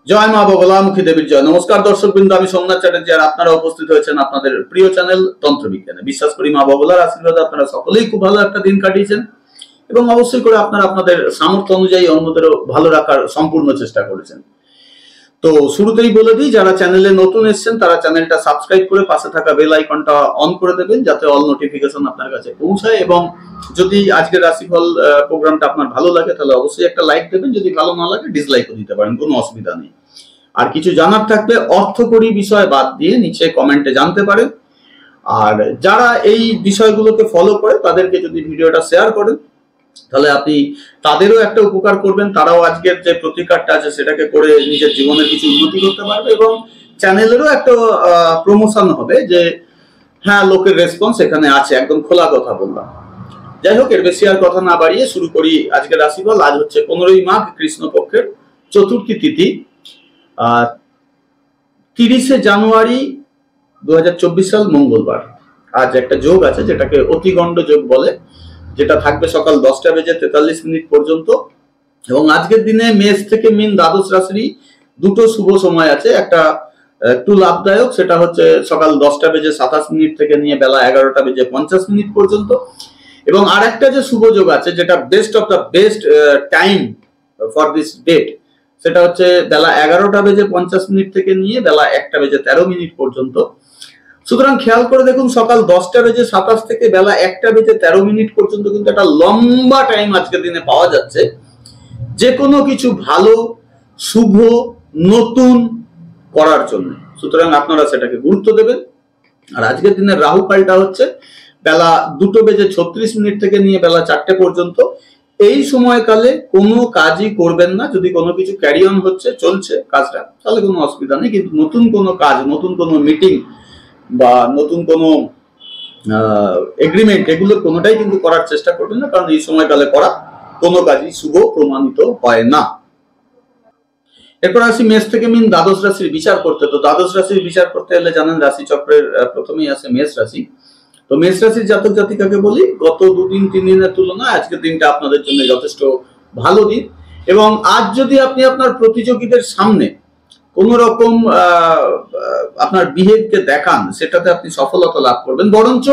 জয় মা বগলামুখী দেবীর জয়। নমস্কার দর্শক বৃন্দ, আমি সোমনাথ চ্যাটার্জি আর আপনারা উপস্থিত হয়েছেন আপনাদের প্রিয় চ্যানেল তন্ত্রবিজ্ঞানে। বিশ্বাস করি মা বগলার আশীর্বাদে আপনারা সকলেই খুব ভালো একটা দিন কাটিয়েছেন এবং অবশ্যই করে আপনারা আপনাদের সামর্থ্য অনুযায়ী অন্যদেরও ভালো রাখার সম্পূর্ণ চেষ্টা করেছেন। তো শুরুতেই বলে দিই, যারা চ্যানেলে নতুন এসেছেন তারা চ্যানেলটা সাবস্ক্রাইব করে পাশে থাকা বেল আইকনটা অন করে দেবেন যাতে অল নোটিফিকেশন আপনার কাছে পৌঁছায়। এবং যদি আজকের রাশিফল প্রোগ্রামটা আপনার ভালো লাগে তাহলে অবশ্যই একটা লাইক দেবেন, যদি ভালো না লাগে ডিসলাইকও দিতে পারেন, কোনো অসুবিধা নেই। আর কিছু জানার থাকলে অর্থকরী বিষয় বাদ দিয়ে নিচে কমেন্টে জানতে পারেন। আর যারা এই বিষয়গুলোকে ফলো করে তাদেরকে যদি ভিডিওটা শেয়ার করেন তাহলে আপনি তাদেরও একটা উপকার করবেন, তারাও আজকের যে প্রতিকারটা আছে সেটাকে করে নিজের জীবনের কিছু উন্নতি করতে পারবে এবং চ্যানেলেরও একটা প্রমোশন হবে যে হ্যাঁ, লোকের রেসপন্স এখানে আছে। একদম খোলা কথা বললাম। যাই হোক, এর বেশি আর কথা না বাড়িয়ে শুরু করি আজকের রাশিফল। আজ হচ্ছে 15ই মাঘ, কৃষ্ণপক্ষের চতুর্থী তিথি। 30শে জানুয়ারি 2024 সাল মঙ্গলবার। আজ একটা যোগ আছে যেটাকে অতিগণ্ড যোগ বলে, যেটা থাকবে সকাল 10:43 পর্যন্ত। এবং আজকের দিনে মেষ থেকে মীন দ্বাদশ রাশি দুটো শুভ সময় আছে। একটা একটু লাভদায়ক, সেটা হচ্ছে সকাল 10:27 থেকে নিয়ে বেলা 11:50 পর্যন্ত। এবং আরেকটা যে শুভ যোগ আছে যেটা best of the best time for this date, সেটা হচ্ছে বেলা 11:50 থেকে নিয়ে বেলা 1:13 পর্যন্ত। সুতরাং খেয়াল করে দেখুন, সকাল 10:27 থেকে বেলা 1:13 পর্যন্ত কিন্তু একটা লম্বা টাইম আজকের দিনে পাওয়া যাচ্ছে যে কোনো কিছু ভালো, শুভ, নতুন করার জন্য। সুতরাং আপনারা সেটাকে গুরুত্ব দেবেন। আর আজকের দিনের রাহু কালটা হচ্ছে বেলা 2:36 থেকে নিয়ে বেলা 4টে পর্যন্ত। এই সময়কালে কোনো কাজই করবেন না। যদি কোনো কিছু ক্যারি অন হচ্ছে, চলছে কাজটা, তাহলে কোনো অসুবিধা নেই। কিন্তু নতুন কোনো কাজ, নতুন কোনো মিটিং বা নতুন কোনো এগ্রিমেন্ট, এগুলো কোনোটাই কিন্তু করার চেষ্টা করবেন না, কারণ এই সময়কালে করা কোনো কাজই শুভ প্রমাণিত হয় না। এরপর আসি মেষ থেকে মীন দ্বাদশ রাশির বিচার করতে। তো দ্বাদশ রাশির বিচার করতে হলে জানেন রাশি চক্রের প্রথমেই আছে মেষ রাশি। তো মেষ রাশির জাতক জাতিকাকে বলি, গত 2-3 দিনের তুলনায় আজকের দিনটা আপনাদের জন্য যথেষ্ট ভালো দিন। এবং আজ যদি আপনি আপনার প্রতিযোগীদের সামনে কোন রকম আপনার বিহেভকে দেখান, সেটাতে আপনি সফলতা লাভ করবেন। বরঞ্চ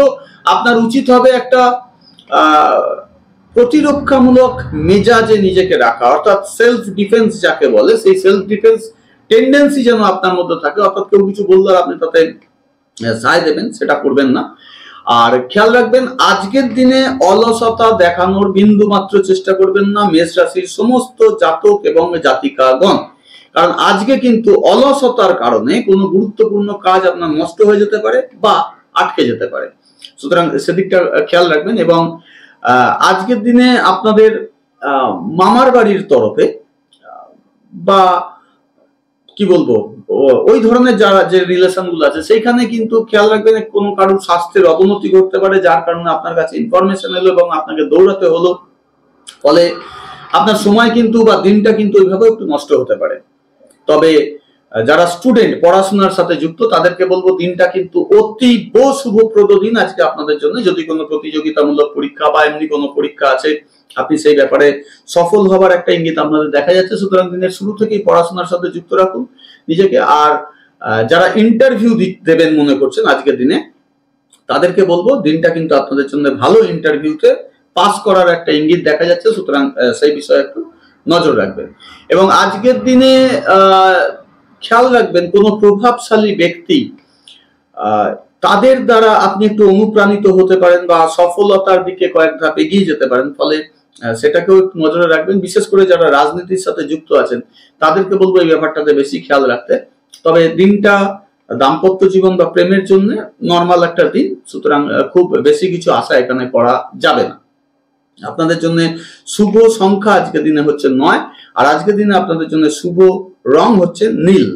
আপনার উচিত হবে একটা প্রতিরক্ষামূলক মেজাজে নিজেকে রাখা, অর্থাৎ সেলফ ডিফেন্স যাকে বলে, সেই সেলফ ডিফেন্স টেন্ডেন্সি যেন আপনার মধ্যে থাকে। অর্থাৎ কেউ কিছু বললে আপনি তাতে সায় দেবেন, সেটা করবেন না। আর খেয়াল রাখবেন, আজকের দিনে অলসতা দেখানোর বিন্দু মাত্র চেষ্টা করবেন না মেষ রাশির সমস্ত জাতক এবং জাতিকাগণ। কারণ আজকে কিন্তু অলসতার কারণে কোনো গুরুত্বপূর্ণ কাজ আপনার নষ্ট হয়ে যেতে পারে বা আটকে যেতে পারে। সুতরাং সেদিকটা খেয়াল রাখবেন। এবং আজকের দিনে আপনাদের মামার বাড়ির তরফে বা কি বলবো, ওই ধরনের যারা যে রিলেশন গুলো আছে সেইখানে কিন্তু খেয়াল রাখবেন, কোনো কারোর স্বাস্থ্যের অবনতি ঘটতে পারে, যার কারণে আপনার কাছে ইনফরমেশন এলো এবং আপনাকে দৌড়াতে হলো। ফলে আপনার সময় কিন্তু বা দিনটা কিন্তু ওইভাবে একটু নষ্ট হতে পারে। তবে যারা স্টুডেন্ট, পড়াশোনার সাথে যুক্ত, তাদেরকে বলবো দিনটা কিন্তু অতীব শুভপ্রদ দিন আজকে আপনাদের জন্য। যদি কোনো প্রতিযোগিতামূলক পরীক্ষা বা এমনি কোনো পরীক্ষা আছে, আপনি সেই ব্যাপারে সফল হবার একটা ইঙ্গিত আপনাদের দেখা যাচ্ছে। সুতরাং দিনের শুরু থেকেই পড়াশোনার সাথে যুক্ত রাখুন নিজেকে। আর যারা ইন্টারভিউ দেবেন মনে করছেন আজকের দিনে, তাদেরকে বলবো দিনটা কিন্তু আপনাদের জন্য ভালো, ইন্টারভিউতে পাস করার একটা ইঙ্গিত দেখা যাচ্ছে। সুতরাং সেই বিষয়ে একটু নজর রাখবেন। এবং আজকের দিনে খেয়াল রাখবেন, কোনো প্রভাবশালী ব্যক্তি, তাদের দ্বারা আপনি একটু অনুপ্রাণিত হতে পারেন বা সফলতার দিকে কয়েক ধাপ এগিয়ে যেতে পারেন। ফলে সেটাকেও একটু নজরে রাখবেন। বিশেষ করে যারা রাজনীতির সাথে যুক্ত আছেন তাদেরকে বলবো এই ব্যাপারটাতে বেশি খেয়াল রাখতে। তবে দিনটা দাম্পত্য জীবন বা প্রেমের জন্য নর্মাল একটা দিন। সুতরাং খুব বেশি কিছু আশা এখানে করা যাবে না। আপনাদের জন্য শুভ সংখ্যা আজকের দিনে হচ্ছে 9। আর আজকের দিনে আপনাদের জন্য শুভ রং হচ্ছে নীল।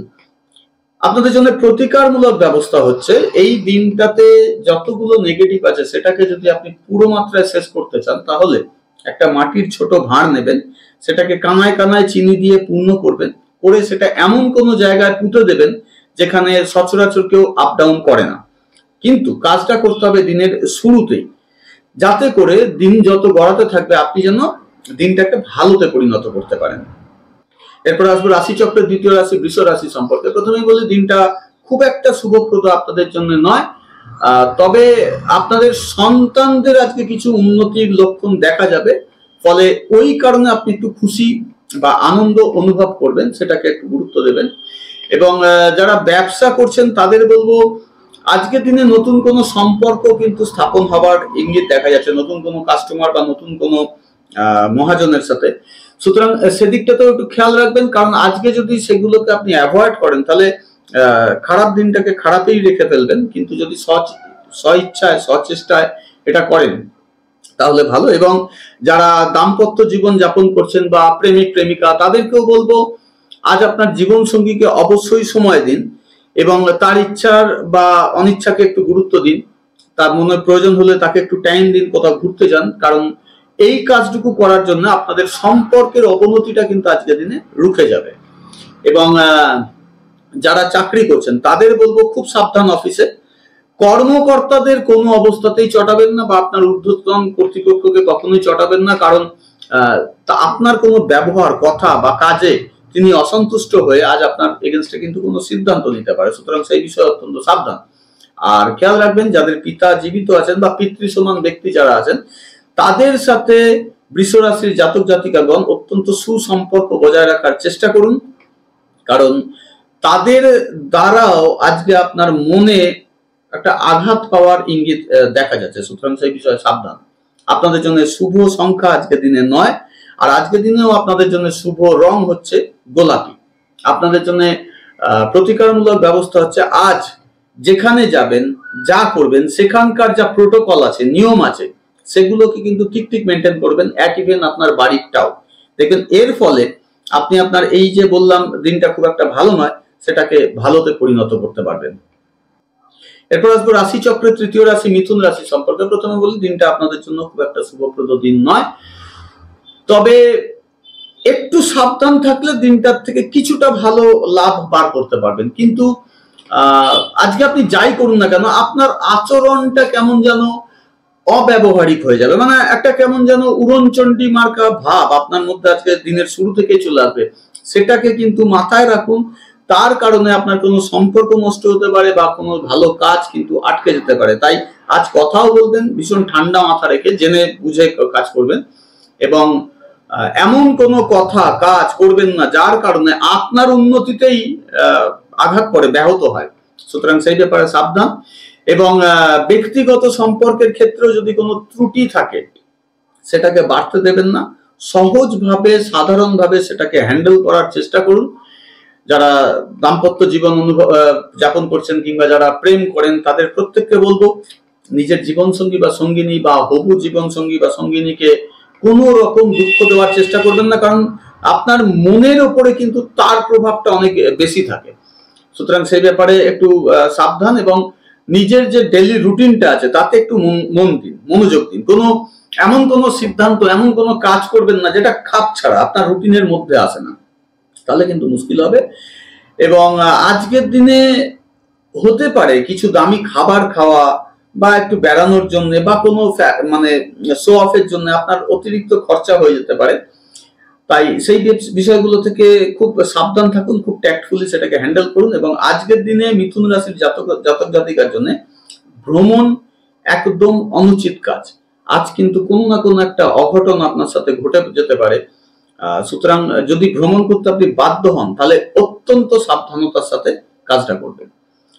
আপনাদের জন্য প্রতিকারমূলক ব্যবস্থা হচ্ছে, এই দিনটাতে যতগুলো নেগেটিভ আছে সেটাকে যদি আপনি পুরো মাত্রায় শেষ করতে চান, তাহলে একটা মাটির ছোট ভাঁড় নেবেন, সেটাকে কানায় কানায় চিনি দিয়ে পূর্ণ করবেন, করে সেটা এমন কোনো জায়গায় পুঁতে দেবেন যেখানে সচরাচর কেউ আপ ডাউন করে না। কিন্তু কাজটা করতে হবে দিনের শুরুতেই, যাতে করে দিন যত গড়াতে থাকবে আপনি যেন দিনটাকে ভালোতে পরিণত করতে পারেন। এরপর আসবো রাশিচক্রের দ্বিতীয় রাশি বৃষ রাশি সম্পর্কে। প্রথমেই বলি দিনটা খুব একটা শুভপ্রদ আপনাদের জন্য নয়, তবে আপনাদের সন্তানদের আজকে কিছু উন্নতির লক্ষণ দেখা যাবে, ফলে ওই কারণে আপনি একটু খুশি বা আনন্দ অনুভব করবেন, সেটাকে একটু গুরুত্ব দেবেন। এবং যারা ব্যবসা করছেন তাদের বলবো আজকের দিনে নতুন কোনো সম্পর্ক কিন্তু স্থাপন হবার ইঙ্গিত দেখা যাচ্ছে, নতুন কোনো কাস্টমার বা নতুন কোনো মহাজনের সাথে। সুতরাং সেদিকটাতেও একটু খেয়াল রাখবেন, কারণ আজকে যদি সেগুলোকে আপনি অ্যাভয়েড করেন তাহলে খারাপ দিনটাকে খারাপই রেখে ফেলবেন, কিন্তু যদি স্বইচ্ছায় সচেষ্টায় এটা করেন তাহলে ভালো। এবং যারা দাম্পত্য জীবন যাপন করছেন বা প্রেমিক প্রেমিকা তাদেরকেও বলবো আজ আপনার জীবন সঙ্গীকে অবশ্যই সময় দিন এবং তার ইচ্ছার বা অনিচ্ছাকে একটু গুরুত্ব দিন। তার মনে প্রয়োজন হলে তাকে একটু টাইম দিন, কোথাও ঘুরতে যান, কারণ এই কাজটুকু করার জন্য আপনাদের সম্পর্কের অবনতিটা কিন্তু আজকের দিনে রুখে যাবে। এবং যারা চাকরি করছেন তাদের বলবো খুব সাবধান অফিসে, কর্মকর্তাদের কোনো অবস্থাতেই চটাবেন না বা আপনার ঊর্ধ্বতন কর্তৃপক্ষকে কখনোই চটাবেন না, কারণ আপনার কোনো ব্যবহার কথা বা কাজে তিনি অসন্তুষ্ট হয়ে আজ আপনার এগেনস্টে কিন্তু কোনো সিদ্ধান্ত নিতে পারে। সুতরাং সেই বিষয়ে অত্যন্ত সাবধান। আর খেয়াল রাখবেন যাদের পিতা জীবিত আছেন বা পিতৃ সমান ব্যক্তি যারা আছেন তাদের সাথে বৃষ রাশির জাতক জাতিকাগণ অত্যন্ত সুসম্পর্ক বজায় রাখার চেষ্টা করুন, কারণ তাদের দ্বারাও আজকে আপনার মনে একটা আঘাত পাওয়ার ইঙ্গিত দেখা যাচ্ছে। সুতরাং সেই বিষয়ে সাবধান। আপনাদের জন্য শুভ সংখ্যা আজকের দিনে 9, আর আজকের দিনেও আপনাদের জন্য শুভ রং হচ্ছে গোলাপি। আপনাদের জন্য প্রতিকারমূলক ব্যবস্থা হচ্ছে আজ যেখানে যাবেন যা করবেন সেখানকার যা প্রোটোকল আছে, নিয়ম আছে, সেগুলোকে কিন্তু ঠিক মেনটেন করবেন, অ্যাট ইভেন আপনার বাড়িরটাও। দেখবেন এর ফলে আপনি আপনার এই যে বললাম দিনটা খুব একটা ভালো নয় সেটাকে ভালোতে পরিণত করতে পারবেন। এরপর আসবো রাশিচক্রের তৃতীয় রাশি মিথুন রাশি সম্পর্কে। প্রথমে বলি দিনটা আপনাদের জন্য খুব একটা শুভপ্রদ দিন নয়, তবে একটু সাবধান থাকলে দিনটার থেকে কিছুটা ভালো লাভ বার করতে পারবেন। কিন্তু আজকে আপনি যাই করুন না কেন আপনার আচরণটা কেমন যেন অব্যবহারিক হয়ে যাবে, মানে একটা কেমন যেন উড়নচণ্ডী মার্কা ভাব আপনার মধ্যে আজকে দিনের শুরু থেকে চলে আসবে। সেটাকে কিন্তু মাথায় রাখুন, তার কারণে আপনার কোনো সম্পর্ক নষ্ট হতে পারে বা কোনো ভালো কাজ কিন্তু আটকে যেতে পারে। তাই আজ কথাও বলবেন ভীষণ ঠান্ডা মাথা রেখে, জেনে বুঝে কাজ করবেন এবং এমন কোনো কথা কাজ করবেন না যার কারণে আপনার উন্নতিতেই আঘাত পড়ে, ব্যাহত হয়। সুতরাং সেই ব্যাপারে সাবধান। এবং ব্যক্তিগত সম্পর্কের ক্ষেত্রেও যদি কোনো ত্রুটি থাকে সেটাকে বাড়তে দেবেন না, সহজভাবে সাধারণভাবে সেটাকে হ্যান্ডেল করার চেষ্টা করুন। যারা দাম্পত্য জীবন যাপন করছেন কিংবা যারা প্রেম করেন তাদের প্রত্যেককে বলবো নিজের জীবন সঙ্গী বা সঙ্গিনী বা হবু জীবন সঙ্গী বা সঙ্গিনীকে কোনো রকম দুঃখ দেওয়ার চেষ্টা করবেন না, কারণ আপনার মনের ওপরে কিন্তু তার প্রভাবটা অনেক বেশি থাকে। সুতরাং সেই ব্যাপারে একটু সাবধান এবং নিজের যে ডেইলি রুটিনটা আছে তাতে একটু মন দিন, মনোযোগ দিন। এমন কোনো সিদ্ধান্ত এমন কোনো কাজ করবেন না যেটা খাপ ছাড়া আপনার রুটিনের মধ্যে আসে না, তাহলে কিন্তু মুশকিল হবে। এবং আজকের দিনে হতে পারে কিছু দামি খাবার খাওয়া বা একটু বেড়ানোর জন্য বা কোনো মানে শো অফের জন্য আপনার অতিরিক্ত খরচা হয়ে যেতে পারে। তাই সেই বিষয়গুলো থেকে খুব সাবধান থাকুন, খুব ট্যাক্টফুলি সেটাকে হ্যান্ডেল করুন। এবং আজকের দিনে মিথুন রাশির জাতক জাতিকার জন্য ভ্রমণ একদম অনুচিত কাজ। আজ কিন্তু কোনো না কোনো একটা অঘটন আপনার সাথে ঘটে যেতে পারে। সুতরাং যদি ভ্রমণ করতে আপনি বাধ্য হন তাহলে অত্যন্ত সাবধানতার সাথে কাজটা করবেন।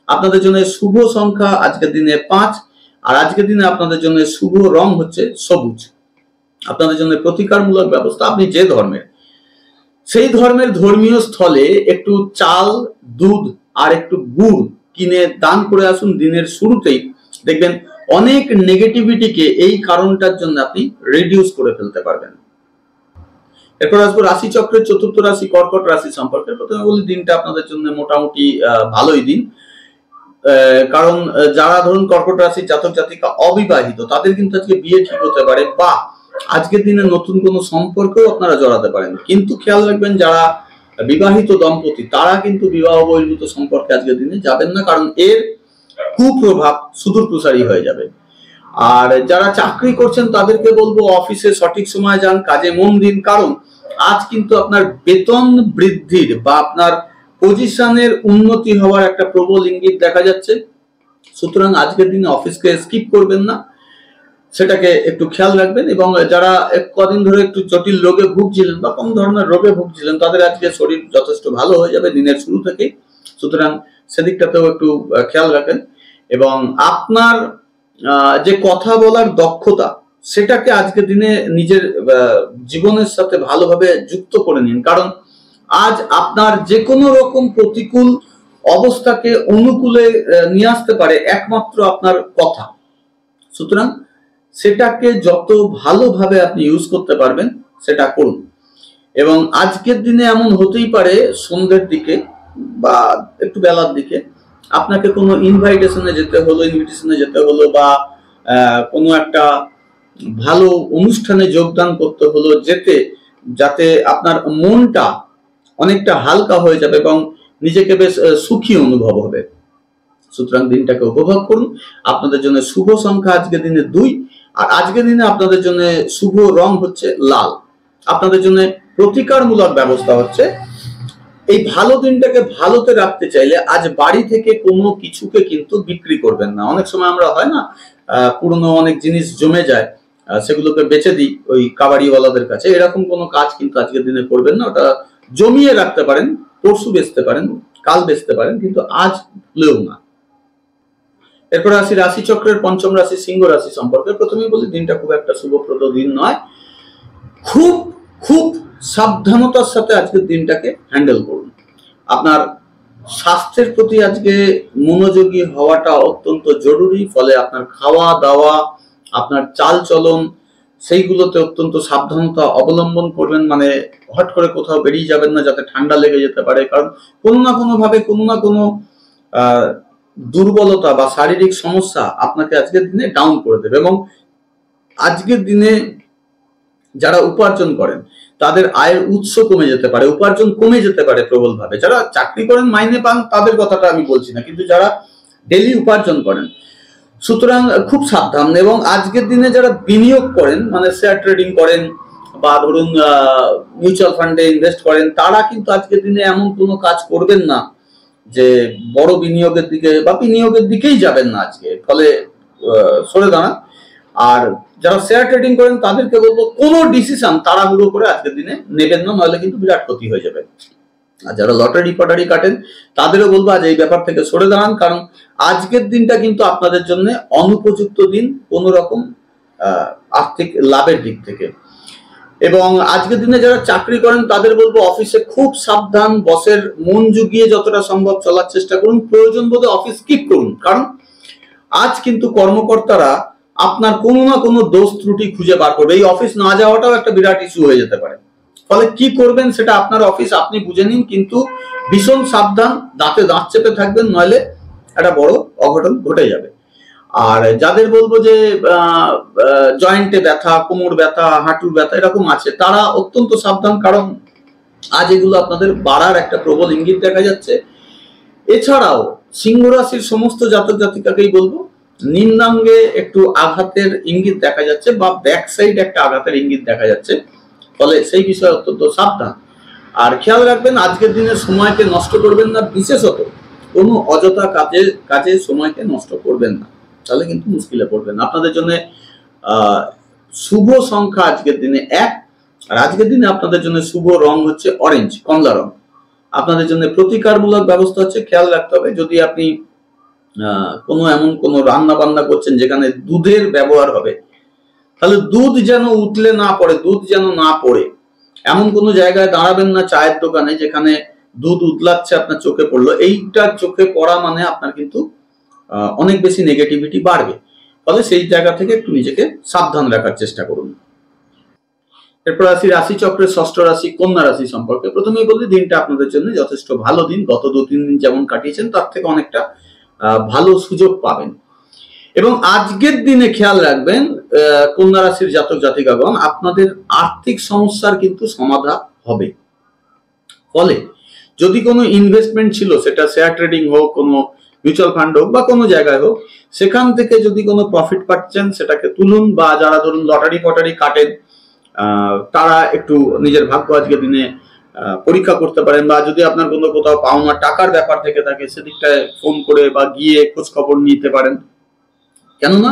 আপনাদের জন্য শুভ সংখ্যা আজকের দিনে 5, আর আজকের দিনে আপনাদের জন্য শুভ রং হচ্ছে সবুজ। আপনাদের জন্য প্রতিকারমূলক ব্যবস্থা, আপনি যে ধর্মের সেই ধর্মের ধর্মীয় স্থলে একটু চাল, দুধ আর একটু গুড় কিনে দান করে আসুন দিনের শুরুতেই। দেখবেন অনেক নেগেটিভিটিকে এই কারণটার জন্য আপনি রিডিউস করে ফেলতে পারবেন। এরপর আসবো রাশিচক্রের চতুর্থ রাশি কর্কট রাশি সম্পর্কে। প্রথমে বলি দিনটা আপনাদের জন্য মোটামুটি ভালোই দিন, কারণ যারা ধরুন কর্কট রাশির জাতক জাতিকা অবিবাহিত তাদের কিন্তু আজকে বিয়ে ঠিক হতে পারে বা আজকের দিনে নতুন কোনো সম্পর্কেও আপনারা জড়াতে পারেন। কিন্তু খেয়াল রাখবেন যারা বিবাহিত দম্পতি তারা কিন্তু বিবাহ বহির্ভূত সম্পর্কে আজকের দিনে যাবেন না, কারণ এর কুপ্রভাব সুদূর প্রসারী হয়ে যাবে। আর যারা চাকরি করছেন তাদেরকে বলবো অফিসে সঠিক সময় যান, কাজে মন দিন, কারণ আজ কিন্তু আপনার বেতন বৃদ্ধির বা আপনার পজিশনের উন্নতি হওয়ার একটা প্রবল ইঙ্গিত দেখা যাচ্ছে। সুতরাং আজকের দিনে অফিসকে স্কিপ করবেন না, সেটাকে একটু খেয়াল রাখবেন। এবং যারা কদিন ধরে একটু জটিল রোগে ভুগছিলেন বা কোন ধরনের রোগে ভুগছিলেন তাদের আজকে শরীর যথেষ্ট ভালো হয়ে যাবে দিনের শুরু থেকে। সুতরাং সেদিকটাতেও একটু খেয়াল রাখেন এবং আপনার যে কথা বলার দক্ষতা সেটাকে আজকের দিনে নিজের জীবনের সাথে ভালোভাবে যুক্ত করে নিন, কারণ আজ আপনার যে কোনো রকম প্রতিকূল অবস্থাকে অনুকূলে নিয়ে আসতে পারে একমাত্র আপনার কথা। সুতরাং সেটাকে যত ভালোভাবে আপনি ইউজ করতে পারবেন সেটা করুন। এবং আজকের দিনে এমন হতেই পারে সন্ধ্যের দিকে বা একটু বেলার দিকে আপনাকে কোনো ইনভিটেশনে যেতে হলো বা কোনো একটা ভালো অনুষ্ঠানে যোগদান করতে হলো, যাতে আপনার মনটা অনেকটা হালকা হয়ে যাবে এবং নিজেকে বেশ সুখী অনুভব হবে। সুতরাং দিনটাকে উপভোগ করুন। আপনাদের জন্য শুভ সংখ্যা আজকের দিনে 2, আর আজকের দিনে আপনাদের জন্য শুভ রং হচ্ছে লাল। আপনাদের জন্য প্রতিকারমূলক ব্যবস্থা হচ্ছে, এই ভালো দিনটাকে ভালোতে রাখতে চাইলে আজ বাড়ি থেকে কোনো কিছুকে কিন্তু বিক্রি করবেন না। অনেক সময় আমরা হয় না পুরনো অনেক জিনিস জমে যায়, সেগুলোকে বেচে দিই ওই কাবাড়িওয়ালাদের কাছে, এরকম কোনো কাজ কিন্তু আজকের দিনে করবেন না। ওটা জমিয়ে রাখতে পারেন, পরশু বেচতে পারেন, কাল বেচতে পারেন, কিন্তু আজ ভুলেও না। এরপর আসি রাশি চক্রের পঞ্চম রাশি সিংহ রাশি সম্পর্কে। প্রথমেই বলি দিনটা খুব একটা শুভপ্রদ দিন নয়। খুব খুব সাবধানতার সাথে আজকের দিনটাকে হ্যান্ডেল করুন। আপনার স্বাস্থ্যের প্রতি আজকে মনোযোগী হওয়াটা অত্যন্ত জরুরি। ফলে আপনার খাওয়া দাওয়া, আপনার চাল চলন, সেইগুলোতে অত্যন্ত সাবধানতা অবলম্বন করবেন। মানে হট করে কোথাও বেরিয়ে যাবেন না যাতে ঠান্ডা লেগে যেতে পারে, কারণ কোনো না কোনো ভাবে কোনো না কোনো দুর্বলতা বা শারীরিক সমস্যা আপনাকে আজকের দিনে ডাউন করে দেবে। এবং আজকের দিনে যারা উপার্জন করেন তাদের আয়ের উৎস কমে যেতে পারে, উপার্জন কমে যেতে পারে প্রবলভাবে। যারা চাকরি করেন, মাইনে পান, তাদের কথাটা আমি বলছি না, কিন্তু যারা ডেলি উপার্জন করেন, সুতরাং খুব সাবধান। এবং আজকের দিনে যারা বিনিয়োগ করেন, মানে শেয়ার ট্রেডিং করেন বা ধরুন মিউচুয়াল ফান্ডে ইনভেস্ট করেন, তারা কিন্তু আজকের দিনে এমন কোনো কাজ করবেন না যে বড় বিনিয়োগের দিকে বা বিনিয়োগের দিকেই যাবেন না আজকে, ফলে সরে দাঁড়ান। আর যারা শেয়ার ট্রেডিং করেন তাদেরকে বলবো কোনো ডিসিশন তাড়াহুড়ো করে আজকের দিনে নেবেন না, নাহলে কিন্তু বিরাট ক্ষতি হয়ে যাবে। আর যারা লটারি ফটারি কাটেন তাদেরও বলবো আজ এই ব্যাপার থেকে সরে দাঁড়ান, কারণ আজকের দিনটা কিন্তু আপনাদের জন্য অনুপযুক্ত দিন কোনো রকম আর্থিক লাভের দিক থেকে। এবং আজকের দিনে যারা চাকরি করেন তাদের বলবো অফিসে খুব সাবধান, বসের মন জুগিয়ে যতটা সম্ভব চলার চেষ্টা করুন। প্রয়োজন বোধে অফিস স্কিপ করুন, কারণ আজ কিন্তু কর্মকর্তারা আপনার কোনো না কোনো দোষ ত্রুটি খুঁজে বার করবে। এই অফিস না যাওয়াটাও একটা বিরাট ইস্যু হয়ে যেতে পারে। ফলে কি করবেন সেটা আপনার অফিস আপনি বুঝে নিন, কিন্তু ভীষণ সাবধান, দাঁতে দাঁত চেপে থাকবেন, নইলে একটা বড় অঘটন ঘটে যাবে। আর যাদের বলবো যে জয়েন্টে ব্যথা, কোমর ব্যথা, হাঁটুর ব্যথা এরকম আছে, তারা অত্যন্ত সাবধান, কারণ আজ এগুলো আপনাদের বাড়ার একটা প্রবল ইঙ্গিত দেখা যাচ্ছে। এছাড়াও সিংহ রাশির সমস্ত জাতক জাতিকাকেই বলবো নিম্নাঙ্গে একটু আঘাতের ইঙ্গিত দেখা যাচ্ছে বা ব্যাক সাইড একটা আঘাতের ইঙ্গিত দেখা যাচ্ছে, ফলে সেই বিষয়ে অত্যন্ত সাবধান। আর খেয়াল রাখবেন আজকের দিনে সময়কে নষ্ট করবেন না, বিশেষত কোনো অযথা কাজে সময়কে নষ্ট করবেন না, তাহলে কিন্তু মুশকিলে পড়বেন। আপনাদের জন্য শুভ সংখ্যা আজকের দিনে 1, আর আজকের দিনে আপনাদের জন্য শুভ রং হচ্ছে অরেঞ্জ, কমলা রং। আপনাদের জন্য প্রতিকারমূলক ব্যবস্থা হচ্ছে, খেয়াল রাখতে হবে যদি আপনি এমন কোনো রান্না বান্না করছেন যেখানে দুধের ব্যবহার হবে, তাহলে দুধ যেন উতলে না পড়ে, দুধ যেন না পড়ে এমন কোনো জায়গায় দাঁড়াবেন না, চায়ের দোকানে যেখানে দুধ উতলাচ্ছে আপনার চোখে পড়লো। এইটা চোখে পড়া মানে আপনার কিন্তু অনেক বেশি নেগেটিভিটি বাড়বে, ফলে সেই জায়গা থেকে একটু নিজেকে সাবধান রাখার চেষ্টা করুন। এরপর আসি রাশি চক্রের ষষ্ঠ রাশি কন্যা রাশি সম্পর্কে। প্রথমেই বলি দিনটা আপনাদের জন্য যথেষ্ট ভালো দিন। গত 2-3 দিন যেমন কাটিয়েছেন তার থেকে অনেকটা ভালো সুযোগ পাবেন। এবং আজকের দিনে খেয়াল রাখবেন কন্যা রাশির জাতক জাতিকাগণ, আপনাদের আর্থিক সমস্যার কিন্তু সমাধান হবে। ফলে যদি কোনো ইনভেস্টমেন্ট ছিল, সেটা শেয়ার ট্রেডিং হোক, কোনো মিউচুয়াল ফান্ড হোক বা কোনো জায়গায় হোক, সেখান থেকে যদি কোনো প্রফিট পাচ্ছেন সেটাকে তুলুন, বা যারা ধরুন লটারি ফটারি কাটেন তারা একটু নিজের ভাগ্য আজকের দিনে পরীক্ষা করতে পারেন, বা যদি আপনার কোনো কোথাও পাওনা টাকার ব্যাপার থেকে থাকে সেদিকটায় ফোন করে বা গিয়ে খোঁজ খবর নিতে পারেন। কেননা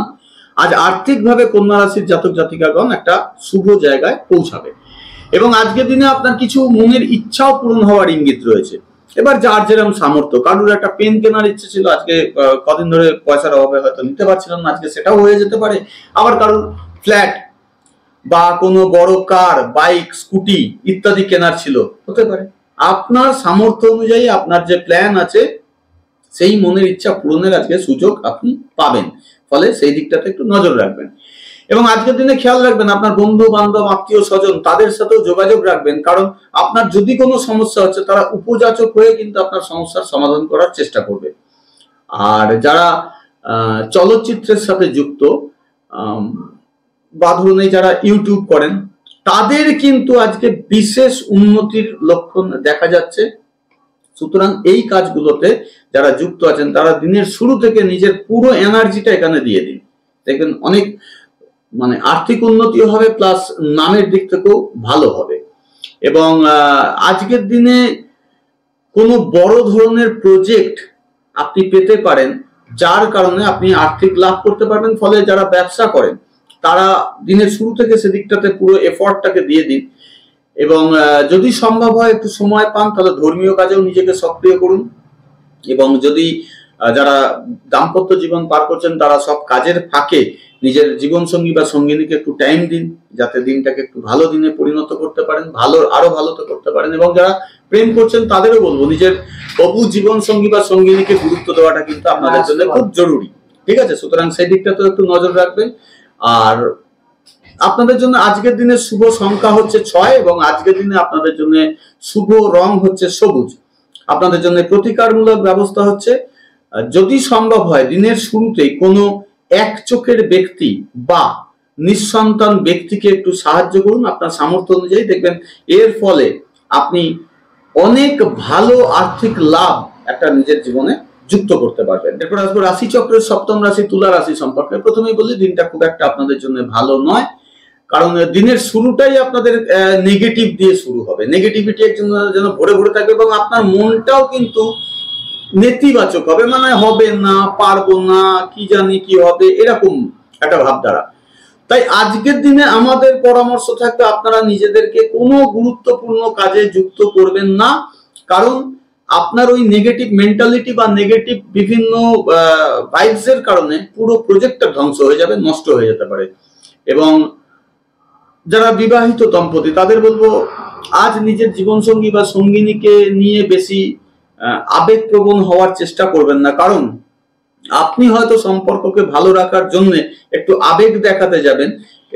আজ আর্থিকভাবে কন্যা রাশির জাতক জাতিকাগণ একটা শুভ জায়গায় পৌঁছাবে, এবং আজকের দিনে আপনার কিছু মনের ইচ্ছাও পূরণ হওয়ার ইঙ্গিত রয়েছে। এবার যার যেরকম সামর্থ্য, কারোর একটা পেন কেনার ইচ্ছে ছিল, আজকে কদিন ধরে পয়সার অভাবে হয়তো নিতে পারছিলেন না, আজকে সেটাও হয়ে যেতে পারে। আবার কারোর ফ্ল্যাট বা কোনো বড় কার, বাইক, স্কুটি ইত্যাদি কেনার ছিল, হতে পারে। আপনার সামর্থ্য অনুযায়ী আপনার যে প্ল্যান আছে সেই মনের ইচ্ছা পূরণের আজকে সুযোগ আপনি পাবেন, ফলে সেই দিকটাতে একটু নজর রাখবেন। এবং আজকের দিনে খেয়াল রাখবেন আপনার বন্ধু বান্ধব, আত্মীয় স্বজন, তাদের সাথেও যোগাযোগ রাখবেন, কারণ আপনার যদি কোনো সমস্যা হচ্ছে তারা উপযাচক হয়ে কিন্তু আপনার সমস্যার সমাধান করার চেষ্টা করবে। আর যারা চলচ্চিত্রের সাথে যুক্ত বা ধরুন এই যারা ইউটিউব করেন, তাদের কিন্তু আজকে বিশেষ উন্নতির লক্ষণ দেখা যাচ্ছে। সুতরাং এই কাজগুলোতে যারা যুক্ত আছেন তারা দিনের শুরু থেকে নিজের পুরো এনার্জিটা এখানে দিয়ে দিন, দেখবেন অনেক মানে আর্থিক উন্নতি হবে, প্লাস নামের দিক থেকেও ভালো হবে। এবং আজকের দিনে কোনো বড় ধরনের প্রজেক্ট আপনি পেতে পারেন, যার কারণে আপনি আর্থিক লাভ করতে পারবেন। ফলে যারা ব্যবসা করেন তারা দিনের শুরু থেকে সেদিকটাতে পুরো এফর্টটাকে দিয়ে দিন, এবং যদি সম্ভব হয় একটু সময় পান তাহলে ধর্মীয় কাজেও নিজেকে সক্রিয় করুন। এবং যদি যারা দাম্পত্য জীবন পার করছেন তারা সব কাজের ফাঁকে নিজের জীবন সঙ্গী বা সঙ্গিনীকে একটু টাইম দিন, যাতে দিনটাকে একটু ভালো দিনে পরিণত করতে পারেন, আরো ভালো তো করতে পারেন। এবং যারা প্রেম করছেন তাদেরও বলবো নিজের প্রভু জীবন সঙ্গী বা সঙ্গিনীকে গুরুত্ব দেওয়াটা কিন্তু আপনাদের জন্য খুব জরুরি, ঠিক আছে? সুতরাং সেই দিকটা তো একটু নজর রাখবেন। আর আপনাদের জন্য আজকের দিনে শুভ সংখ্যা হচ্ছে 6, এবং আজকের দিনে আপনাদের জন্য শুভ রং হচ্ছে সবুজ। আপনাদের জন্য প্রতিকারমূলক ব্যবস্থা হচ্ছে, যদি সম্ভব হয় দিনের শুরুতেই কোনো এক চোখের ব্যক্তি বা নিঃসন্তান ব্যক্তিকে একটু সাহায্য করুন আপনার সামর্থ্য অনুযায়ী, দেখবেন এর ফলে আপনি অনেক ভালো আর্থিক লাভ একটা নিজের জীবনে যুক্ত করতে পারবেন। এরপর আসবো রাশিচক্রের সপ্তম রাশি তুলা রাশি সম্পর্কে। প্রথমেই বলি দিনটা খুব একটা আপনাদের জন্য ভালো নয়, কারণ দিনের শুরুটাই আপনাদের নেগেটিভ দিয়ে শুরু হবে, নেগেটিভিটি যেন ভরে ভরে থাকবে, এবং আপনার মনটাও কিন্তু নেতিবাচক হবে, মানে হবে না, পারবো না, কি জানি কি হবে, এরকম একটা ভাবধারা। তাই আজকের দিনে আমাদের পরামর্শ থাকবে আপনারা নিজেদেরকে কোনো গুরুত্বপূর্ণ কাজে যুক্ত করবেন না, কারণ আপনার ওই নেগেটিভ মেন্টালিটি বা নেগেটিভ বিভিন্ন ভাইবস এর কারণে পুরো প্রজেক্টটা ধ্বংস হয়ে যাবে, নষ্ট হয়ে যেতে পারে। এবং যারা বিবাহিত দম্পতি তাদের বলবো আজ নিজের জীবনসঙ্গী বা সঙ্গিনীকে নিয়ে বেশি আবেগপ্রবণ হওয়ার চেষ্টা করবেন না, কারণ আপনি হয়তো সম্পর্ককে ভালো রাখার জন্য একটু আবেগ দেখাতে যাবেন,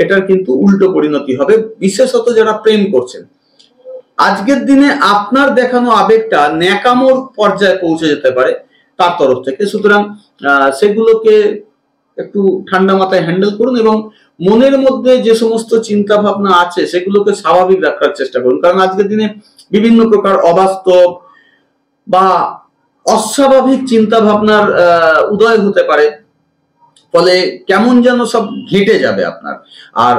এটার কিন্তু উল্টো পরিণতি হবে। বিশেষত যারা প্রেম করছেন, আজকের দিনে আপনার দেখানো আবেগটা ন্যাকামোর পর্যায়ে পৌঁছে যেতে পারে তার তরফ থেকে। সুতরাং সেগুলোকে একটু ঠান্ডা মাথায় হ্যান্ডেল করুন, এবং মনের মধ্যে যে সমস্ত চিন্তা ভাবনা আছে সেগুলোকে স্বাভাবিক রাখার চেষ্টা করুন, কারণ আজকের দিনে বিভিন্ন প্রকার অবাস্তব বা অস্বাভাবিক চিন্তা ভাবনার উদয় হতে পারে, ফলে কেমন যেন সব ঘেঁটে যাবে আপনার। আর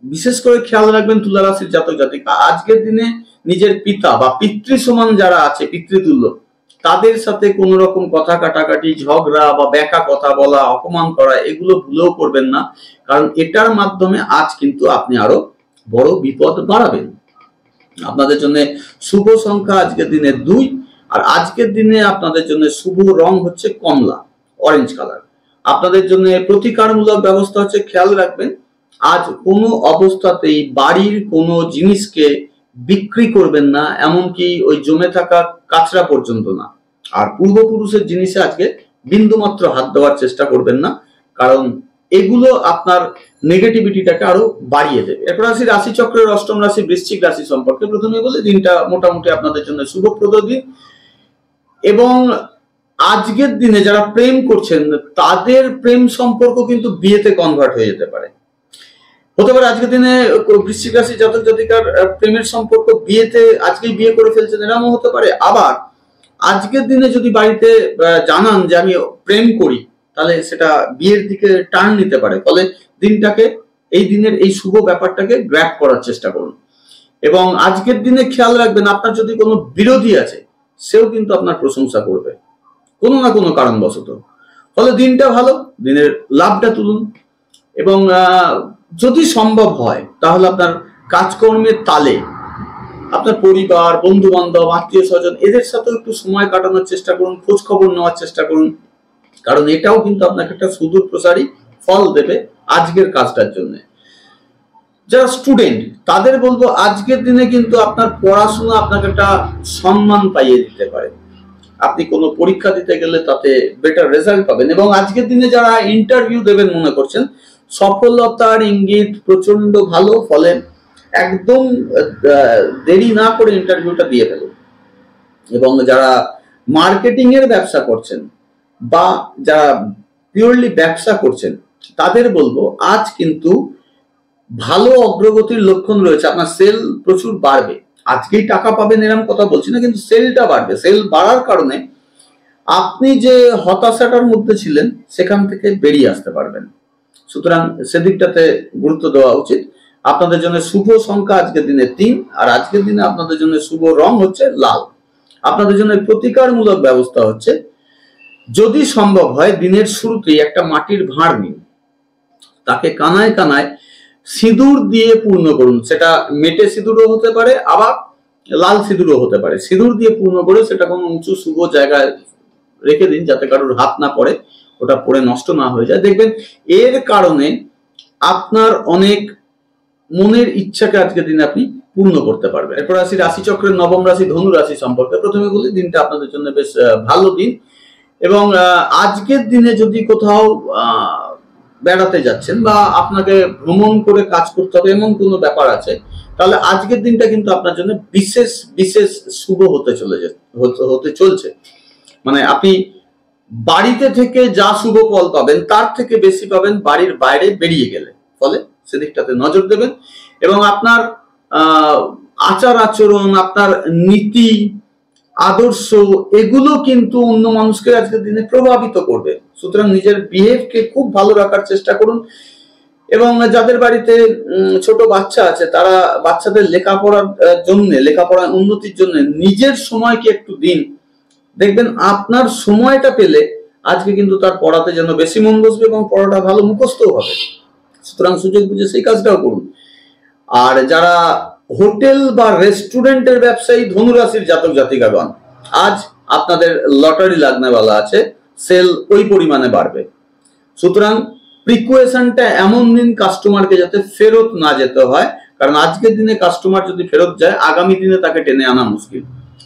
বিশেষ করে খেয়াল রাখবেন তুলা রাশির জাতক জাতিকা, আজকের দিনে নিজের পিতা বা পিতৃ সমান যারা আছে, পিতৃতুল্য, তাদের সাথে কোন রকম কথা কাটাকাটি, ঝগড়া বা ব্যাকা কথা বলা, অপমান করা, এগুলো ভুলেও করবেন না, কারণ এটার মাধ্যমে আজ কিন্তু আপনি আরো বড় বিপদ বাড়াবেন। আপনাদের জন্য শুভ সংখ্যা আজকের দিনে 2, আর আজকের দিনে আপনাদের জন্য শুভ রং হচ্ছে কমলা, অরেঞ্জ কালার। আপনাদের জন্য প্রতিকারমূলক ব্যবস্থা হচ্ছে, খেয়াল রাখবেন আজ কোনো অবস্থাতেই বাড়ির কোনো জিনিসকে বিক্রি করবেন না, এমনকি ওই জমে থাকা কাঁচরা পর্যন্ত না। আর পূর্বপুরুষের জিনিসে আজকে বিন্দুমাত্র হাত দেওয়ার চেষ্টা করবেন না, কারণ এগুলো আপনার নেগেটিভিটিটাকে আরো বাড়িয়ে দেবে। এরপর আসি রাশিচক্রের অষ্টম রাশি বৃশ্চিক রাশি সম্পর্কে। প্রথমে বলি দিনটা মোটামুটি আপনাদের জন্য শুভপ্রদ দিন, এবং আজকের দিনে যারা প্রেম করছেন তাদের প্রেম সম্পর্ক কিন্তু বিয়েতে কনভার্ট হয়ে যেতে পারে। হতে পারে আজকের দিনে বৃশ্চিক রাশি জাতক জাতিকার প্রেমের সম্পর্ক বিয়েতে আজকেই বিয়ে করে ফেলছেন, এরকমও হতে পারে। আবার আজকের দিনে যদি বাড়িতে জানান যে আমি প্রেম করি, তাহলে সেটা বিয়ের দিকে টার্ন নিতে পারে। ফলে দিনটাকে, এই দিনের এই শুভ ব্যাপারটাকে গ্র্যাব করার চেষ্টা করুন। এবং আজকের দিনে খেয়াল রাখবেন, আপনার যদি কোনো বিরোধী আছে, সেও কিন্তু আপনার প্রশংসা করবে কোনো না কোনো কারণবশত। ফলে দিনটা ভালো, দিনের লাভটা তুলুন। এবং যদি সম্ভব হয় তাহলে আপনার কাজকর্মের তালে আপনার পরিবার, বন্ধু বান্ধব, আত্মীয় স্বজন, এদের সাথেও একটু সময় কাটানোর চেষ্টা করুন, খোঁজ খবর নেওয়ার চেষ্টা করুন, কারণ এটাও কিন্তু আপনাকে একটা সুদূর প্রসারী ফল দেবে আজকের কাজটার জন্য। যারা স্টুডেন্ট তাদের বলবো, আজকের দিনে কিন্তু আপনার পড়াশোনা আপনাকে একটা সম্মান পাইয়ে দিতে পারে। আপনি কোনো পরীক্ষা দিতে গেলে তাতে বেটার রেজাল্ট পাবেন। এবং আজকের দিনে যারা ইন্টারভিউ দেবেন মনে করছেন, সফলতার ইঙ্গিত প্রচন্ড ভালো। ফলে একদম দেরি না করে ইন্টারভিউটা দিয়ে ফেলুন। এবং যারা মার্কেটিং এর ব্যবসা করছেন বা যারা পিওরলি ব্যবসা করছেন, তাদের বলবো আজ কিন্তু ভালো অগ্রগতির লক্ষণ রয়েছে। আপনার সেল প্রচুর বাড়বে, আজকেই টাকা পাবেন এরকম কথা বলছি না, কিন্তু সেলটা বাড়বে। সেল বাড়ার কারণে আপনি যে হতাশাটার মধ্যে ছিলেন সেখান থেকে বেরিয়ে আসতে পারবেন। সুতরাং সেদিকটাতে গুরুত্ব দেওয়া উচিত। আপনাদের জন্য শুভ সংখ্যা আজকের দিনে 3, আর আজকের দিনে আপনাদের জন্য শুভ রং হচ্ছে লাল। আপনাদের জন্য প্রতিকারমূলক ব্যবস্থা হচ্ছে, যদি সম্ভব হয় দিনের শুরুতেই একটা মাটির ভাঁড় নিন, তাকে কানায় কানায় সিঁদুর দিয়ে পূর্ণ করুন। সেটা মেটে সিঁদুরও হতে পারে, আবার লাল সিঁদুরও হতে পারে। সিঁদুর দিয়ে পূর্ণ করে সেটা কোনো উঁচু শুভ জায়গায় রেখে দিন, যাতে কারোর হাত না পড়ে, ওটা পড়ে নষ্ট না হয়ে যায়। দেখবেন এর কারণে আপনার অনেক মনের ইচ্ছাকে আজকের দিনে আপনি পূর্ণ করতে পারবেন। এরপর আসি রাশিচক্রের নবম রাশি ধনু রাশি সম্পর্কে। প্রথমে বলি, দিনটা আপনাদের জন্য বেশ ভালো দিন। এবং আজকের দিনে যদি কোথাও বেড়াতে যাচ্ছেন বা আপনাকে ভ্রমণ করে কাজ করতে হবে এমন কোনো ব্যাপার আছে, তাহলে আজকের দিনটা কিন্তু আপনার জন্য বিশেষ বিশেষ শুভ হতে চলছে। মানে আপনি বাড়িতে থেকে যা শুভ ফল পাবেন তার থেকে বেশি পাবেন বাড়ির বাইরে বেরিয়ে গেলে। ফলে সেদিকটাতে নজর দেবেন। এবং আপনার আচার আচরণ, আপনার নীতি আদর্শ, এগুলো কিন্তু অন্য মানুষকে আজকের দিনে প্রভাবিত করবে। সুতরাং নিজের বিহেভকে খুব ভালো রাখার চেষ্টা করুন। এবং যাদের বাড়িতে ছোট বাচ্চা আছে, তারা বাচ্চাদের লেখাপড়ার জন্য, লেখাপড়ার উন্নতির জন্য নিজের সময়কে একটু দিন। দেখবেন আপনার সময়টা পেলে আজকে কিন্তু তার পড়াতে যেন বেশি মন বসবে এবং পড়াটা ভালো মুখস্থও হবে। সুতরাং সুযোগ বুঝে সেই কাজটাও করুন। আর যারা হোটেল বা রেস্টুরেন্টের ব্যবসায়ী ধনুরাশির জাতক জাতিকাগণ, আজ আপনাদের লটারি লাগনেওয়ালা আছে, সেল ওই পরিমাণে বাড়বে। সুতরাং প্রিকুয়েশনটা এমন দিন কাস্টমারকে যাতে ফেরত না যেতে হয়, কারণ আজকের দিনে কাস্টমার যদি ফেরত যায়, আগামী দিনে তাকে টেনে আনা মুশকিল।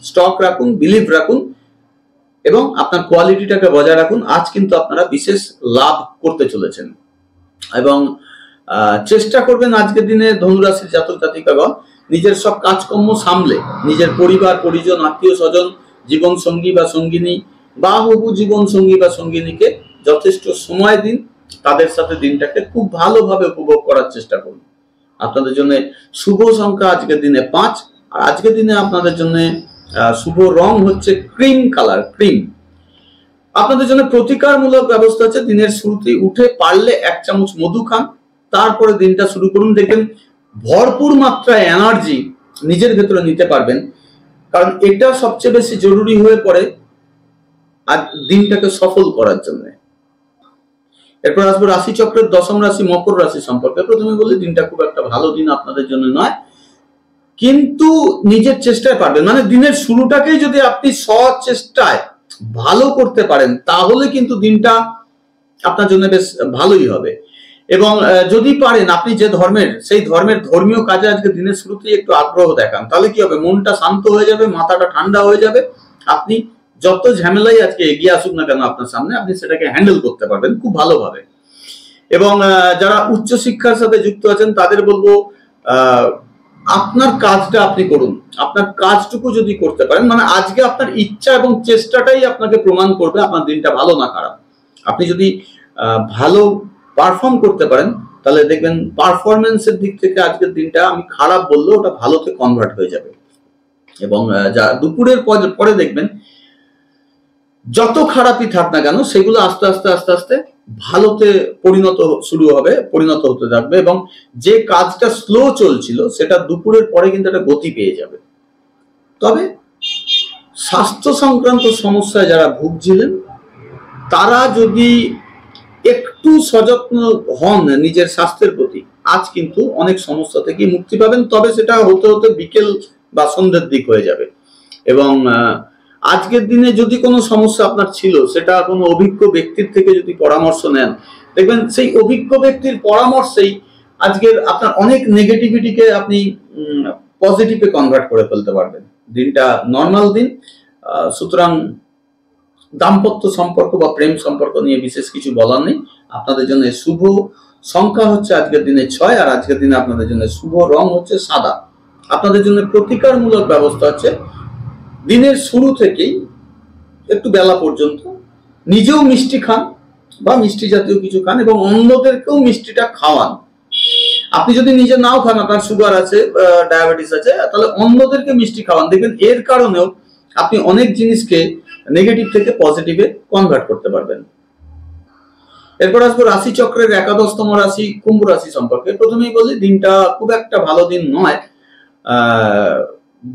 স্টক রাখুন, বিলিভ রাখুন এবং আপনার কোয়ালিটিটাকে বজায় রাখুন। আজ কিন্তু আপনারা বিশেষ লাভ করতে চলেছেন। এবং চেষ্টা করবেন আজকের দিনে ধনুরাশির জাতক জাতিকাগণ নিজের সব কাজকর্ম সামলে নিজের পরিবার পরিজন, আত্মীয় স্বজন, জীবন সঙ্গী বা সঙ্গিনী বা হবু জীবন সঙ্গী বা সঙ্গিনীকে যথেষ্ট সময় দিন। তাদের সাথে দিনটাকে খুব ভালোভাবে উপভোগ করার চেষ্টা করুন। আপনাদের জন্য শুভ সংখ্যা আজকের দিনে 5, আর আজকের দিনে আপনাদের জন্য শুভ রং হচ্ছে ক্রিম কালার, ক্রিম। আপনাদের জন্য প্রতিকারমূলক ব্যবস্থা হচ্ছে, দিনের শুরুতেই উঠে পারলে 1 চামচ মধু খান, তারপরে দিনটা শুরু করুন। দেখবেন ভরপুর মাত্রায় এনার্জি নিজের ভেতরে নিতে পারবেন, কারণ এটা সবচেয়ে বেশি জরুরি হয়ে পড়ে আর দিনটাকে সফল করার জন্য। এরপর আসবো রাশিচক্রের দশম রাশি মকর রাশি সম্পর্কে। প্রথমে বলি, দিনটা খুব একটা ভালো দিন আপনাদের জন্য নয়, কিন্তু নিজের চেষ্টায় পারবেন। মানে দিনের শুরুটাকেই যদি আপনি চেষ্টায় ভালো করতে পারেন, তাহলে কিন্তু দিনটা আপনার জন্য বেশ ভালোই হবে। এবং যদি পারেন আপনি যে ধর্মের, সেই ধর্মের ধর্মীয় কাজে আজকে দিনের শুরুতেই একটু আগ্রহ দেখান, তাহলে কি হবে, মনটা শান্ত হয়ে যাবে, মাথাটা ঠান্ডা হয়ে যাবে। আপনি যত ঝামেলাই আজকে এগিয়ে আসুক না কেন আপনার সামনে, আপনি সেটাকে হ্যান্ডেল করতে পারবেন খুব ভালোভাবে। এবং যারা উচ্চশিক্ষার সাথে যুক্ত আছেন তাদের বলবো, আপনার কাজটা আপনি করুন। আপনার কাজটুকু যদি করতে পারেন, মানে আজকে আপনার ইচ্ছা এবং চেষ্টাটাই আপনাকে প্রমাণ করবে আপনার দিনটা ভালো না খারাপ। আপনি যদি ভালো পারফর্ম করতে পারেন, তাহলে দেখবেন পারফরমেন্সের দিক থেকে আজকের দিনটা আমি খারাপ বললেও ওটা ভালোতে কনভার্ট হয়ে যাবে। এবং যা দুপুরের পরে দেখবেন যত খারাপই থাক না কেন সেগুলো আস্তে আস্তে আস্তে আস্তে ভালোতে পরিণত হতে থাকবে, এবং যে কাজটা স্লো চলছিল সেটা দুপুরের পরে কিন্তু একটা গতি পেয়ে যাবে। তবে স্বাস্থ্য সংক্রান্ত সমস্যায় যারা ভুগছিলেন তারা যদি একটু সযত্ন হন নিজের স্বাস্থ্যের প্রতি, আজ কিন্তু অনেক সমস্যা থেকে মুক্তি পাবেন। তবে সেটা হতে হতে বিকেল বা সন্ধ্যের দিক হয়ে যাবে। এবং আজকের দিনে যদি কোনো সমস্যা আপনার ছিল, সেটা কোনো অভিজ্ঞ ব্যক্তির থেকে যদি পরামর্শ নেন, দেখবেন সেই অভিজ্ঞ ব্যক্তির পরামর্শেই আজকের আপনার অনেক নেগেটিভিটিকে আপনি পজিটিভে কনভার্ট করে ফেলতে পারবেন। দিনটা নর্মাল দিন, সুতরাং দাম্পত্য সম্পর্ক বা প্রেম সম্পর্ক নিয়ে বিশেষ কিছু বলার নেই। আপনাদের জন্য শুভ সংখ্যা হচ্ছে আজকের দিনে 6, আর আজকের দিনে আপনাদের জন্য শুভ রং হচ্ছে সাদা। আপনাদের জন্য প্রতিকারমূলক ব্যবস্থা হচ্ছে দিনের শুরু থেকেই একটু বেলা পর্যন্ত নিজেও মিষ্টি খান বা মিষ্টি জাতীয় কিছু খান, এবং অন্যদেরকেও মিষ্টিটা খাওয়ান। আপনি যদি নিজে নাও খান, আপনার সুগার আছে, ডায়াবেটিস আছে, তাহলে অন্যদেরকে মিষ্টি খাওয়ান। দেখবেন এর কারণেও আপনি অনেক জিনিসকে নেগেটিভ থেকে পজিটিভে কনভার্ট করতে পারবেন। এরপর আসবো রাশি চক্রের 11তম রাশি কুম্ভ রাশি সম্পর্কে। প্রথমেই বলি দিনটা খুব একটা ভালো দিন নয়,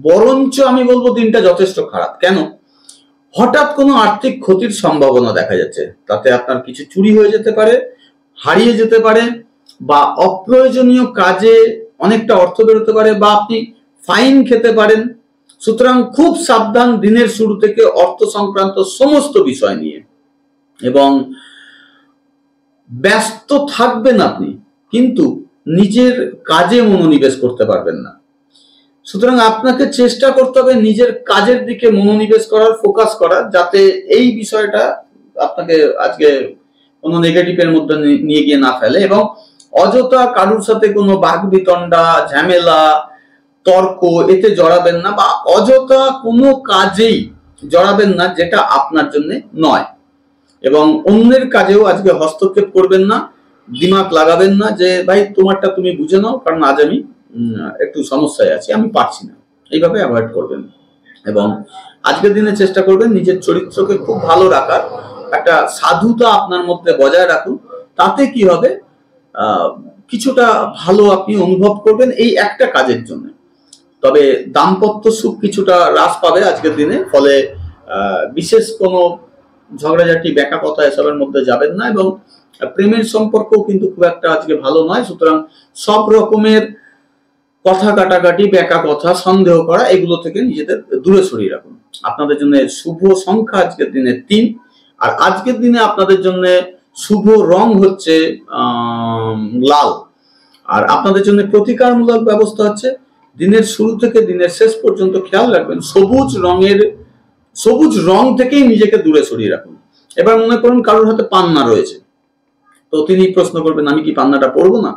বরঞ্চ আমি বলবো দিনটা যথেষ্ট খারাপ। কেন? হঠাৎ কোনো আর্থিক ক্ষতির সম্ভাবনা দেখা যাচ্ছে। তাতে আপনার কিছু চুরি হয়ে যেতে পারে, হারিয়ে যেতে পারে, বা অপ্রয়োজনীয় কাজে অনেকটা অর্থ বেরোতে পারে, বা আপনি ফাইন খেতে পারেন। সুতরাং খুব সাবধান দিনের শুরু থেকে অর্থ সংক্রান্ত সমস্ত বিষয় নিয়ে। এবং ব্যস্ত থাকবেন আপনি, কিন্তু নিজের কাজে মনোনিবেশ করতে পারবেন না। সুতরাং আপনাকে চেষ্টা করতে হবে নিজের কাজের দিকে মনোনিবেশ করার, ফোকাস করার, যাতে এই বিষয়টা আপনাকে আজকে কোনো নেগেটিভের মধ্যে নিয়ে গিয়ে না ফেলে। এবং অযথা কারুর সাথে কোনো বাকবিতণ্ডা, ঝামেলা, তর্ক এতে জড়াবেন না, বা অযথা কোনো কাজেই জড়াবেন না যেটা আপনার জন্য নয়। এবং অন্যের কাজেও আজকে হস্তক্ষেপ করবেন না, দিমাগ লাগাবেন না যে ভাই তোমারটা তুমি বুঝে নাও, কারণ আজ আমি একটু সমস্যায় আছি, আমি পারছি না, এইভাবে অ্যাভয়েড করবেন। এবং আজকের দিনে চেষ্টা করবেন নিজের চরিত্রকে খুব ভালো রাখার, একটা সাধুতা আপনার মধ্যে বজায় রাখুন। তাতে কি হবে, কিছুটা ভালো আপনি অনুভব করবেন এই একটা কাজের জন্য। তবে দাম্পত্য সুখ কিছুটা হ্রাস পাবে আজকের দিনে, ফলে বিশেষ কোনো ঝগড়াঝাটি, ব্যাকা কথা এসবের মধ্যে যাবেন না। এবং প্রেমের সম্পর্কও কিন্তু খুব একটা আজকে ভালো নয়। সুতরাং সব রকমের কথা কাটাকাটি, ব্যাকা কথা, সন্দেহ করা, এগুলো থেকে নিজেদের দূরে সরিয়ে রাখুন। আপনাদের জন্য শুভ সংখ্যা আজকের দিনে 3, আর আজকের দিনে আপনাদের জন্য শুভ রং হচ্ছে লাল। আর আপনাদের জন্য প্রতিকারমূলক ব্যবস্থা হচ্ছে দিনের শুরু থেকে দিনের শেষ পর্যন্ত খেয়াল রাখবেন সবুজ রং থেকেই নিজেকে দূরে সরিয়ে রাখুন। এবার মনে করুন কারোর হাতে পান্না রয়েছে, তো তিনি প্রশ্ন করবেন আমি কি পান্নাটা পরবো না?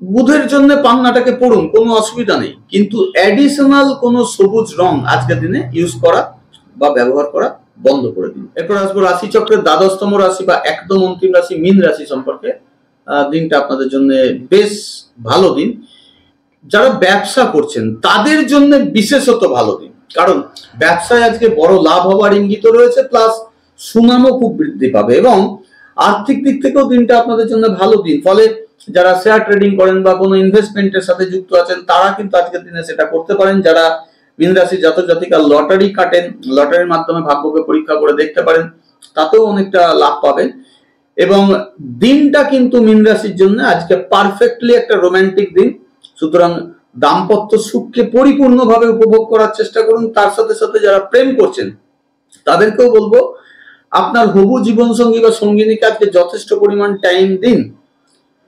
বুধের জন্য পান্নাটাকে পড়ুন, কোনো অসুবিধা নেই, কিন্তু অ্যাডিশনাল কোনো সবুজ রং আজকের দিনে ইউজ করা বা ব্যবহার করা বন্ধ করে দিন। এরপর আসবো রাশি চক্রের 12তম রাশি বা একদম অন্তিম রাশি মীন রাশি সম্পর্কে। দিনটা আপনাদের জন্য বেশ ভালো দিন। যারা ব্যবসা করছেন তাদের জন্য বিশেষত ভালো দিন, কারণ ব্যবসায় আজকে বড় লাভ হওয়ার ইঙ্গিত রয়েছে, প্লাস সুনামও খুব বৃদ্ধি পাবে। এবং আর্থিক দিক থেকেও দিনটা আপনাদের জন্য ভালো দিন। ফলে যারা শেয়ার ট্রেডিং করেন বা কোনো ইনভেস্টমেন্টের সাথে যুক্ত আছেন, তারা কিন্তু আজকের দিনে সেটা করতে পারেন। যারা মীন রাশি জাতক জাতিকা লটারি কাটেন, লটারির মাধ্যমে ভাগ্যকে পরীক্ষা করে দেখতে পারেন, তাতেও অনেকটা লাভ পাবেন। এবং দিনটা কিন্তু মীন রাশির জন্য আজকে পারফেক্টলি একটা রোমান্টিক দিন। সুতরাং দাম্পত্য সুখকে পরিপূর্ণভাবে উপভোগ করার চেষ্টা করুন। তার সাথে সাথে যারা প্রেম করছেন তাদেরকেও বলবো আপনার হবু জীবনসঙ্গী বা সঙ্গিনীকে আজকে যথেষ্ট পরিমাণ টাইম দিন,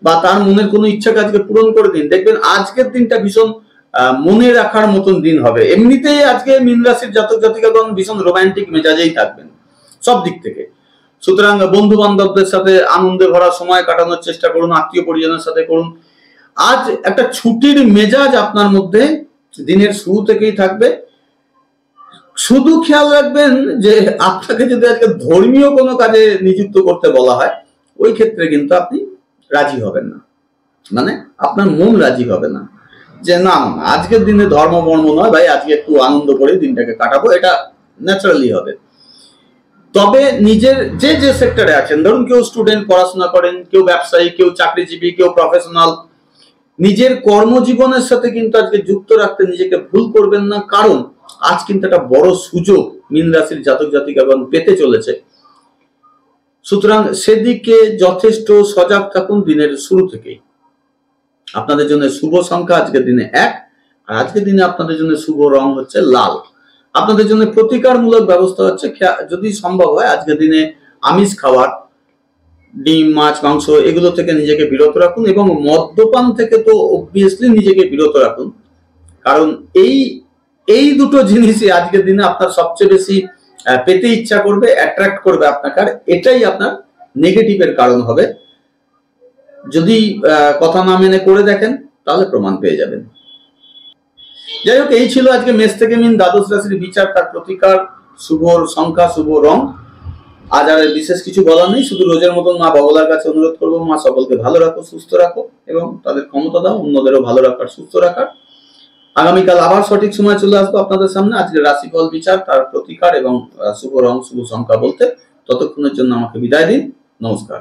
বা তার মনের কোনো ইচ্ছাকে আজকে পূরণ করে দিন। দেখবেন আজকের দিনটা ভীষণ মনে রাখার মতন দিন হবে। এমনিতেই আজকে মীন রাশির জাতক জাতিকাগণ ভীষণ রোমান্টিক মেজাজেই থাকবেন সব দিক থেকে। সুতরাং বন্ধু বান্ধবদের সাথে আনন্দে ভরা সময় কাটানোর চেষ্টা করুন, আত্মীয় পরিজনের সাথে করুন। আজ একটা ছুটির মেজাজ আপনার মধ্যে দিনের শুরু থেকেই থাকবে। শুধু খেয়াল রাখবেন যে আপনাকে যদি আজকে ধর্মীয় কোনো কাজে নিযুক্ত করতে বলা হয়, ওই ক্ষেত্রে কিন্তু আপনি রাজি হবেন না, মানে আপনার মন রাজি হবে না যে না আজকের দিনে ধর্ম বর্ম নয় ভাই, আজকে একটু আনন্দ করে দিনটাকে কাটাবো, এটা ন্যাচারালি হবে। তবে নিজের যে যে সেক্টরে আছেন, ধরুন কেউ স্টুডেন্ট পড়াশোনা করেন, কেউ ব্যবসায়ী, কেউ চাকরিজীবী, কেউ প্রফেশনাল, নিজের কর্মজীবনের সাথে কিন্তু আজকে যুক্ত রাখতে নিজেকে ভুল করবেন না, কারণ আজ কিন্তু একটা বড় সুযোগ মীন রাশির জাতক জাতিকাগণ পেতে চলেছে। সুতরাং সেদিকে যথেষ্ট সজাগ থাকুন দিনের শুরু থেকেই। আপনাদের জন্য শুভ সংখ্যা আজকের দিনে 1, আর আজকের দিনে আপনাদের জন্য শুভ রং হচ্ছে লাল। আপনাদের জন্য প্রতিকারমূলক ব্যবস্থা হচ্ছে যদি সম্ভব হয় আজকের দিনে আমিষ খাবার, ডিম, মাছ, মাংস এগুলো থেকে নিজেকে বিরত রাখুন, এবং মদ্যপান থেকে তো অবভিয়াসলি নিজেকে বিরত রাখুন, কারণ এই দুটো জিনিসই আজকের দিনে আপনার সবচেয়ে বেশি পেতে ইচ্ছা করবে, অ্যাট্রাক্ট করবে আপনাকে, আর এটাই আপনার নেগেটিভের কারণ হবে। যদি কথা না মেনে করে দেখেন তাহলে প্রমাণ পেয়ে যাবেন। যাই হোক, এই ছিল আজকে মেষ থেকে মীন দ্বাদশ রাশির বিচার, তার প্রতিকার, শুভ সংখ্যা, শুভ রং। আজ আর বিশেষ কিছু বলার নেই, শুধু রোজের মতন মা বগলার কাছে অনুরোধ করবো, মা সকলকে ভালো রাখো, সুস্থ রাখো, এবং তাদের ক্ষমতা দাও অন্যদেরও ভালো রাখার, সুস্থ রাখার। আগামীকাল আবার সঠিক সময় চলে আসবো আপনাদের সামনে আজকে রাশিফল বিচার, তার প্রতিকার এবং শুভ রং, শুভ সংখ্যা বলতে। ততক্ষণের জন্য আমাকে বিদায় দিন। নমস্কার।